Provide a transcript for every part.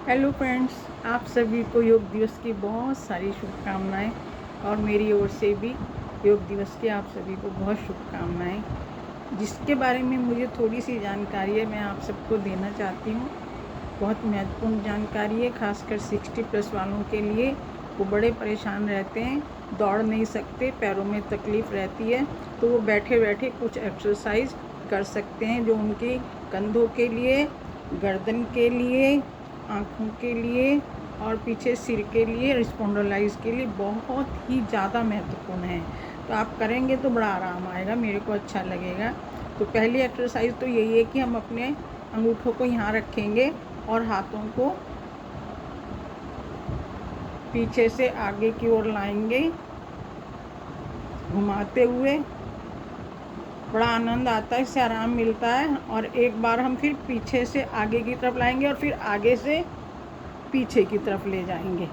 Hello friends, आप सभी को योग दिवस की बहुत सारी शुभकामनाएं और मेरी ओर से भी योग दिवस की आप सभी को बहुत शुभकामनाएं। जिसके बारे में मुझे थोड़ी सी जानकारी है, मैं आप सबको देना चाहती हूँ। बहुत महत्वपूर्ण जानकारी है, खासकर 60+ वालों के लिए। वो बड़े परेशान रहते हैं, दौड़ नहीं सकते, पैरों में तकलीफ़ रहती है, तो वो बैठे बैठे कुछ एक्सरसाइज कर सकते हैं जो उनके कंधों के लिए, गर्दन के लिए, आँखों के लिए और पीछे सिर के लिए, स्पॉन्डिलाइटिस के लिए बहुत ही ज़्यादा महत्वपूर्ण है। तो आप करेंगे तो बड़ा आराम आएगा, मेरे को अच्छा लगेगा। तो पहली एक्सरसाइज तो यही है कि हम अपने अंगूठों को यहाँ रखेंगे और हाथों को पीछे से आगे की ओर लाएंगे घुमाते हुए। बड़ा आनंद आता है, इससे आराम मिलता है। और एक बार हम फिर पीछे से आगे की तरफ लाएंगे और फिर आगे से पीछे की तरफ ले जाएंगे,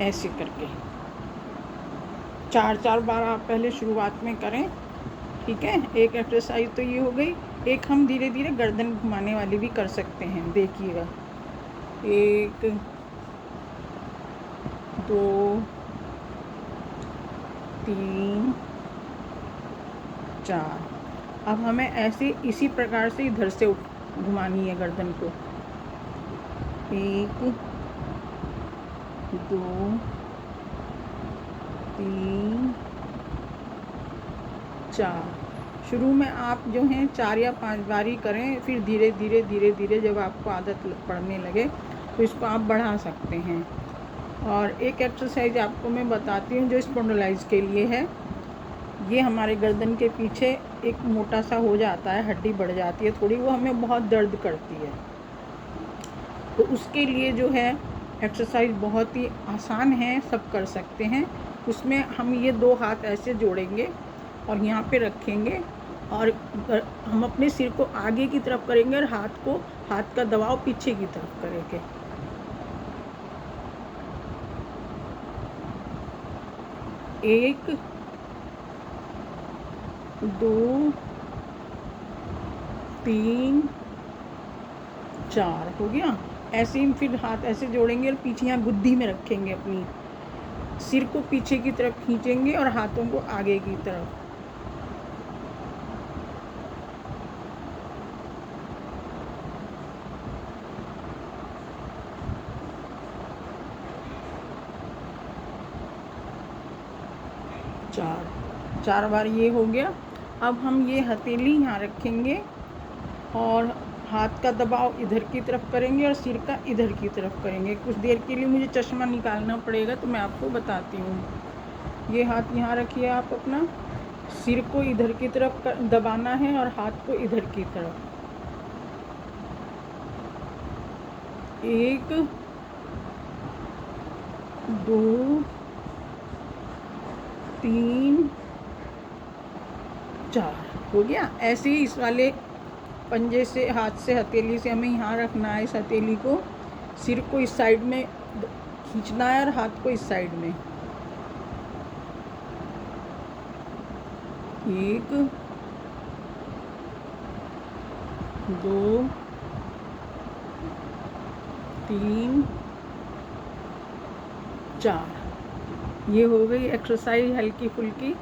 ऐसे करके 4-4 बार आप पहले शुरुआत में करें, ठीक है। एक एक्सरसाइज तो ये हो गई। एक हम धीरे धीरे गर्दन घुमाने वाली भी कर सकते हैं, देखिएगा। 1 2 3 4। अब हमें ऐसे इसी प्रकार से इधर से घुमानी है गर्दन को। 1 2 3 4। शुरू में आप जो हैं 4 या 5 बार ही करें, फिर धीरे धीरे जब आपको आदत पड़ने लगे तो इसको आप बढ़ा सकते हैं। और एक एक्सरसाइज आपको मैं बताती हूँ जो स्पॉन्डिलाइटिस के लिए है। ये हमारे गर्दन के पीछे एक मोटा सा हो जाता है, हड्डी बढ़ जाती है थोड़ी, वो हमें बहुत दर्द करती है। तो उसके लिए जो है एक्सरसाइज बहुत ही आसान है, सब कर सकते हैं। उसमें हम ये 2 हाथ ऐसे जोड़ेंगे और यहाँ पे रखेंगे और हम अपने सिर को आगे की तरफ करेंगे और हाथ का दबाव पीछे की तरफ करेंगे। 1 2 3 4 हो गया। ऐसे ही फिर हाथ ऐसे जोड़ेंगे और पीछे यहाँ गुद्दी में रखेंगे, अपनी सिर को पीछे की तरफ खींचेंगे और हाथों को आगे की तरफ। चार बार ये हो गया। अब हम ये हथेली यहाँ रखेंगे और हाथ का दबाव इधर की तरफ करेंगे और सिर का इधर की तरफ करेंगे। कुछ देर के लिए मुझे चश्मा निकालना पड़ेगा, तो मैं आपको बताती हूँ। ये हाथ यहाँ रखिए, आप अपना सिर को इधर की तरफ दबाना है और हाथ को इधर की तरफ। 1 2 3 4 हो गया। ऐसे ही इस वाले पंजे से, हाथ से, हथेली से हमें यहाँ रखना है। इस हथेली को, सिर को इस साइड में खींचना है और हाथ को इस साइड में। 1 2 3 4। ये हो गई एक्सरसाइज हल्की फुल्की,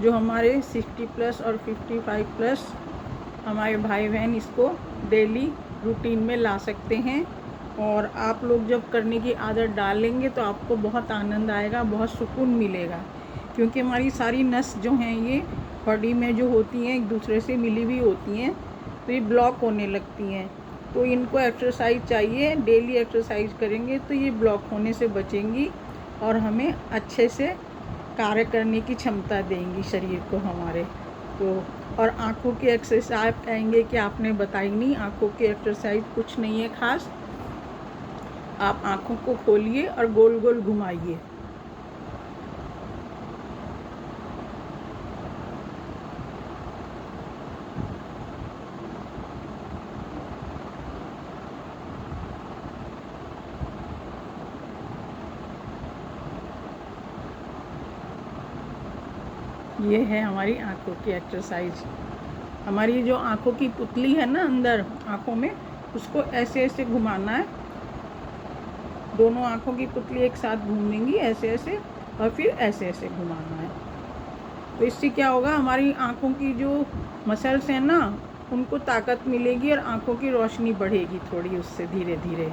जो हमारे 60+ और 55+ हमारे भाई बहन इसको डेली रूटीन में ला सकते हैं। और आप लोग जब करने की आदत डालेंगे तो आपको बहुत आनंद आएगा, बहुत सुकून मिलेगा। क्योंकि हमारी सारी नस जो हैं, ये बॉडी में जो होती हैं, एक दूसरे से मिली हुई होती हैं, तो ये ब्लॉक होने लगती हैं। तो इनको एक्सरसाइज चाहिए, डेली एक्सरसाइज करेंगे तो ये ब्लॉक होने से बचेंगी और हमें अच्छे से कार्य करने की क्षमता देंगी शरीर को हमारे। तो और आँखों की एक्सरसाइज, आप कहेंगे कि आपने बताई नहीं। आँखों की एक्सरसाइज कुछ नहीं है खास। आप आँखों को खोलिए और गोल गोल घुमाइए। ये है हमारी आँखों की एक्सरसाइज। हमारी जो आँखों की पुतली है ना, अंदर आँखों में, उसको ऐसे ऐसे घुमाना है, दोनों आँखों की पुतली एक साथ घूमेंगी ऐसे ऐसे, और फिर ऐसे ऐसे घुमाना है। तो इससे क्या होगा, हमारी आँखों की जो मसल्स हैं ना, उनको ताकत मिलेगी और आँखों की रोशनी बढ़ेगी थोड़ी उससे धीरे धीरे।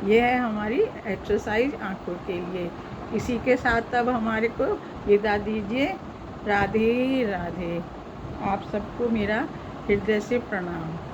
ये है हमारी एक्सरसाइज आँखों के लिए। इसी के साथ अब हमारे को विदा दीजिए। राधे राधे। आप सबको मेरा हृदय से प्रणाम।